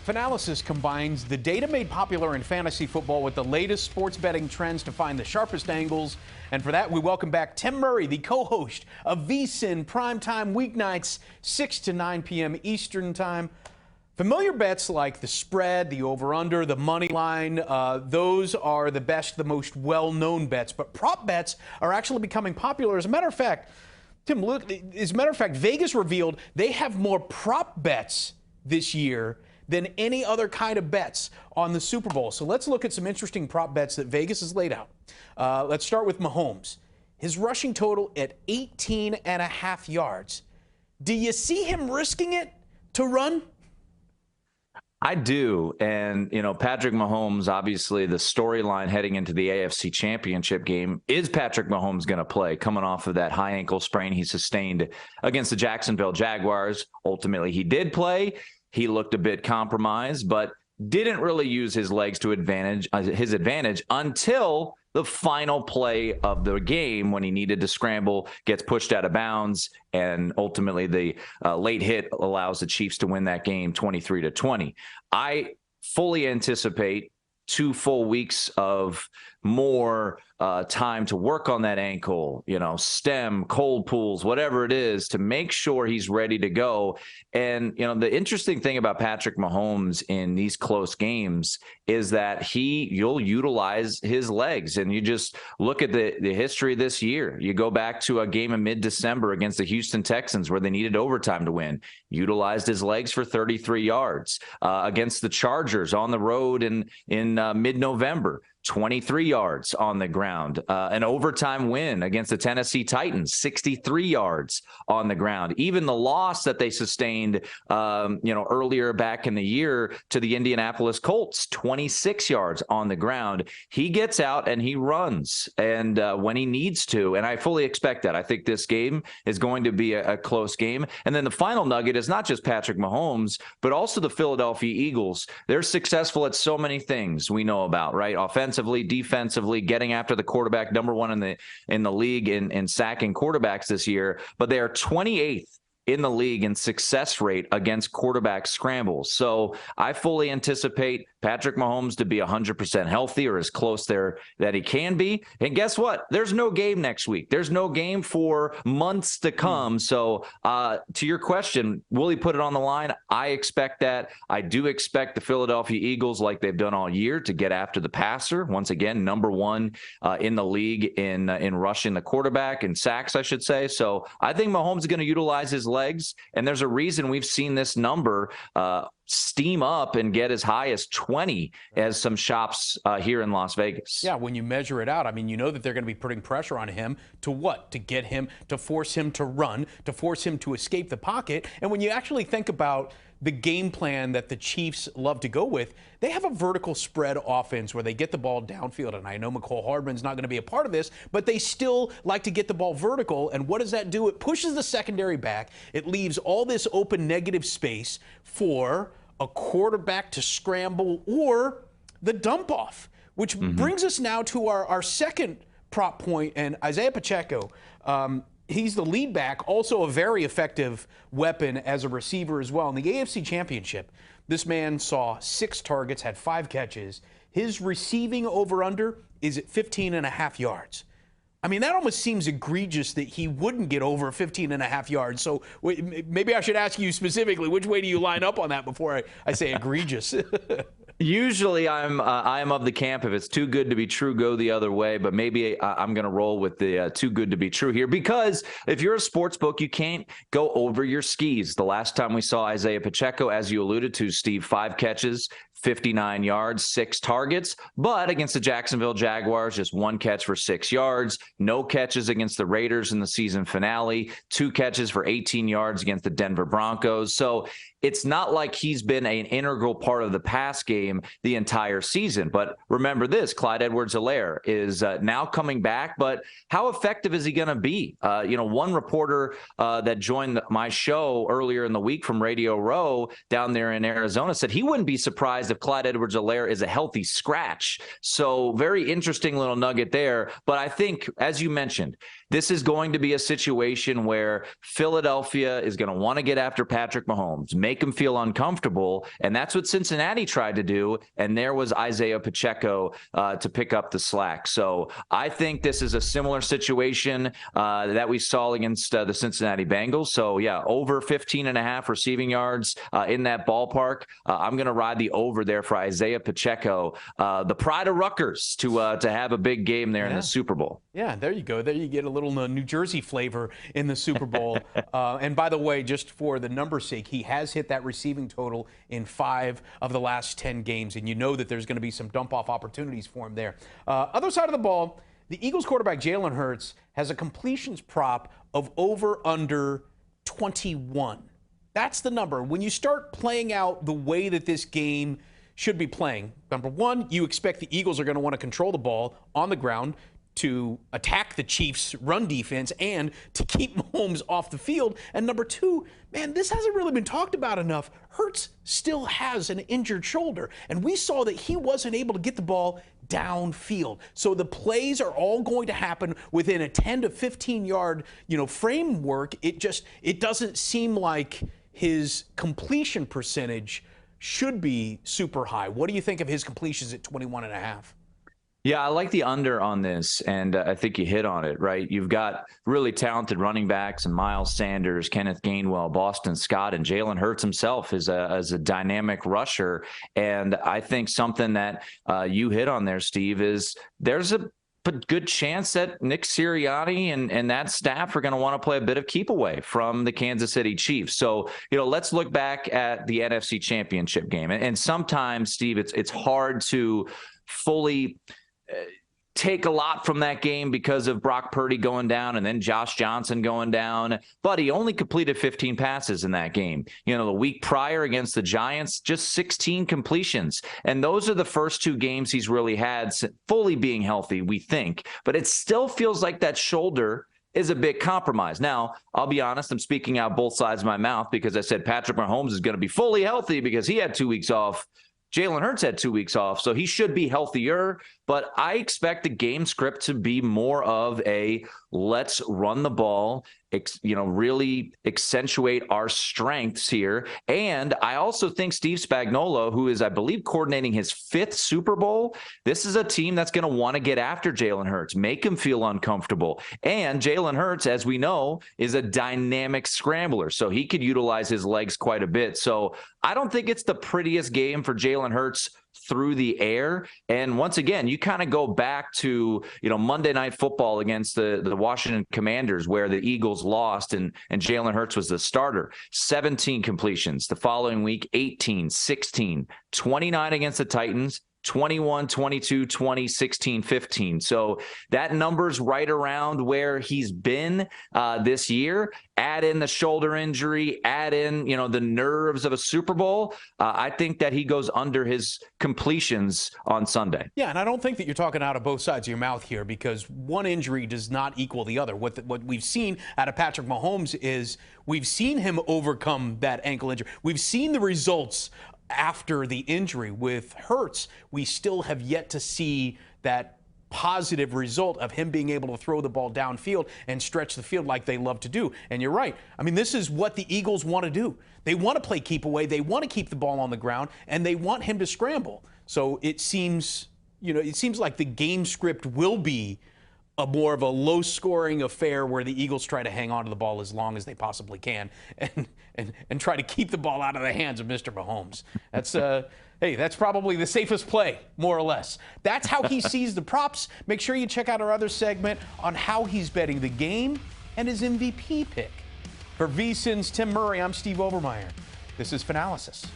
Fanalysis combines the data made popular in fantasy football with the latest sports betting trends to find the sharpest angles. And for that, we welcome back Tim Murray, the co-host of VSiN PrimeTime weeknights, 6 to 9 p.m. Eastern Time. Familiar bets like the spread, the over-under, the money line, those are the best, the most well-known bets. But prop bets are actually becoming popular. As a matter of fact, Tim, look, Vegas revealed they have more prop bets this year than any other kind of bets on the Super Bowl. So let's look at some interesting prop bets that Vegas has laid out. Let's start with Mahomes. His rushing total at 18.5 yards. Do you see him risking it to run? I do. And, Patrick Mahomes, obviously the storyline heading into the AFC Championship game is Patrick Mahomes going to play coming off of that high ankle sprain he sustained against the Jacksonville Jaguars. Ultimately, he did play. He looked a bit compromised, but didn't really use his legs to his advantage until the final play of the game when he needed to scramble, gets pushed out of bounds, and ultimately the late hit allows the Chiefs to win that game 23-20. I fully anticipate 2 full weeks of more time to work on that ankle, stem, cold pools, whatever it is, to make sure he's ready to go. And, the interesting thing about Patrick Mahomes in these close games is that you'll utilize his legs. And you just look at the history this year. You go back to a game in mid-December against the Houston Texans where they needed overtime to win. Utilized his legs for 33 yards. Against the Chargers on the road in mid-November. 23 yards on the ground. An overtime win against the Tennessee Titans, 63 yards on the ground. Even the loss that they sustained, earlier back in the year to the Indianapolis Colts, 26 yards on the ground. He gets out and he runs, and when he needs to, and I fully expect that. I think this game is going to be a close game. And then the final nugget is not just Patrick Mahomes, but also the Philadelphia Eagles. They're successful at so many things we know about, right? Offensively, defensively, getting after the quarterback, number one in the league in sacking quarterbacks this year, but they are 28th in the league in success rate against quarterback scrambles. So I fully anticipate Patrick Mahomes to be 100% healthy or as close there that he can be. And guess what? There's no game next week. There's no game for months to come. So to your question, will he put it on the line? I expect that. I do expect the Philadelphia Eagles, like they've done all year, to get after the passer. Once again, number one in the league in rushing the quarterback and sacks, I should say. So I think Mahomes is going to utilize his legs, and there's a reason we've seen this number steam up and get as high as 20 as some shops here in Las Vegas. Yeah, when you measure it out, you know that they're going to be putting pressure on him to what? To get him, to force him to run, to force him to escape the pocket. And when you actually think about the game plan that the Chiefs love to go with, they have a vertical spread offense where they get the ball downfield. And I know McCole Hardman's not going to be a part of this, but they still like to get the ball vertical. And what does that do? It pushes the secondary back. It leaves all this open negative space for a quarterback to scramble or the dump off, which brings us now to our second prop point. And Isaiah Pacheco, he's the lead back, also a very effective weapon as a receiver as well. In the AFC Championship, this man saw 6 targets, had 5 catches. His receiving over-under is at 15.5 yards. That almost seems egregious that he wouldn't get over 15.5 yards. So maybe I should ask you specifically, which way do you line up on that before I say egregious? Usually I am of the camp, if it's too good to be true, go the other way. But maybe I'm going to roll with the too good to be true here, because if you're a sports book, you can't go over your skis. The last time we saw Isaiah Pacheco, as you alluded to, Steve, 5 catches, 59 yards, 6 targets, but against the Jacksonville Jaguars, just 1 catch for 6 yards, no catches against the Raiders in the season finale, 2 catches for 18 yards against the Denver Broncos. So it's not like he's been an integral part of the pass game the entire season. But remember this, Clyde Edwards-Helaire is now coming back, but how effective is he going to be? One reporter that joined my show earlier in the week from Radio Row down there in Arizona said he wouldn't be surprised surprised if Clyde Edwards-Helaire is a healthy scratch. So very interesting little nugget there. But I think, as you mentioned, this is going to be a situation where Philadelphia is going to want to get after Patrick Mahomes, make him feel uncomfortable, and that's what Cincinnati tried to do, and there was Isaiah Pacheco to pick up the slack. So I think this is a similar situation that we saw against the Cincinnati Bengals. So, yeah, over 15.5 receiving yards in that ballpark. I'm going to ride the over there for Isaiah Pacheco, the pride of Rutgers, to have a big game there in the Super Bowl. Yeah, there you go. There you get a little New Jersey flavor in the Super Bowl. And by the way, just for the number's sake, he has hit that receiving total in 5 of the last 10 games. And you know that there's going to be some dump-off opportunities for him there. Other side of the ball, the Eagles quarterback Jalen Hurts has a completions prop of over/under 21. That's the number. When you start playing out the way that this game should be playing, number one, you expect the Eagles are going to want to control the ball on the ground to attack the Chiefs' run defense and to keep Mahomes off the field. And number two, man, this hasn't really been talked about enough. Hurts still has an injured shoulder, and we saw that he wasn't able to get the ball downfield. So the plays are all going to happen within a 10 to 15 yard, framework. It doesn't seem like his completion percentage should be super high. What do you think of his completions at 21.5? Yeah, I like the under on this, and I think you hit on it, right? You've got really talented running backs and Miles Sanders, Kenneth Gainwell, Boston Scott, and Jalen Hurts himself is a dynamic rusher. And I think something that you hit on there, Steve, is there's a good chance that Nick Sirianni and that staff are going to want to play a bit of keep away from the Kansas City Chiefs. So, let's look back at the NFC Championship game. And sometimes, Steve, it's hard to fully take a lot from that game because of Brock Purdy going down and then Josh Johnson going down, but he only completed 15 passes in that game. The week prior against the Giants, just 16 completions. And those are the first 2 games he's really had fully being healthy, we think. But it still feels like that shoulder is a bit compromised. Now, I'll be honest, I'm speaking out both sides of my mouth because I said Patrick Mahomes is going to be fully healthy because he had 2 weeks off. Jalen Hurts had 2 weeks off, so he should be healthier. But I expect the game script to be more of a let's run the ball, really accentuate our strengths here. And I also think Steve Spagnuolo, who is, I believe, coordinating his 5th Super Bowl, this is a team that's going to want to get after Jalen Hurts, make him feel uncomfortable. And Jalen Hurts, as we know, is a dynamic scrambler, so he could utilize his legs quite a bit. So I don't think it's the prettiest game for Jalen Hurts through the air. And once again, you kind of go back to, Monday Night Football against the Washington Commanders, where the Eagles lost and Jalen Hurts was the starter. 17 completions. The following week, 18, 16, 29 against the Titans, 21, 22, 20, 16, 15. So that number's right around where he's been this year. Add in the shoulder injury, add in, the nerves of a Super Bowl. I think that he goes under his completions on Sunday. Yeah, and I don't think that you're talking out of both sides of your mouth here, because one injury does not equal the other. What we've seen out of Patrick Mahomes is we've seen him overcome that ankle injury. We've seen the results after the injury. With Hurts, we still have yet to see that positive result of him being able to throw the ball downfield and stretch the field like they love to do. And you're right. I mean, this is what the Eagles want to do. They want to play keep away. They want to keep the ball on the ground, and they want him to scramble. So it seems, like the game script will be a more of a low-scoring affair where the Eagles try to hang on to the ball as long as they possibly can and try to keep the ball out of the hands of Mr. Mahomes. That's that's probably the safest play, more or less. That's how he sees the props. Make sure you check out our other segment on how he's betting the game and his MVP pick. For VSiN's Tim Murray, I'm Steve Overmyer. This is Fanalysis.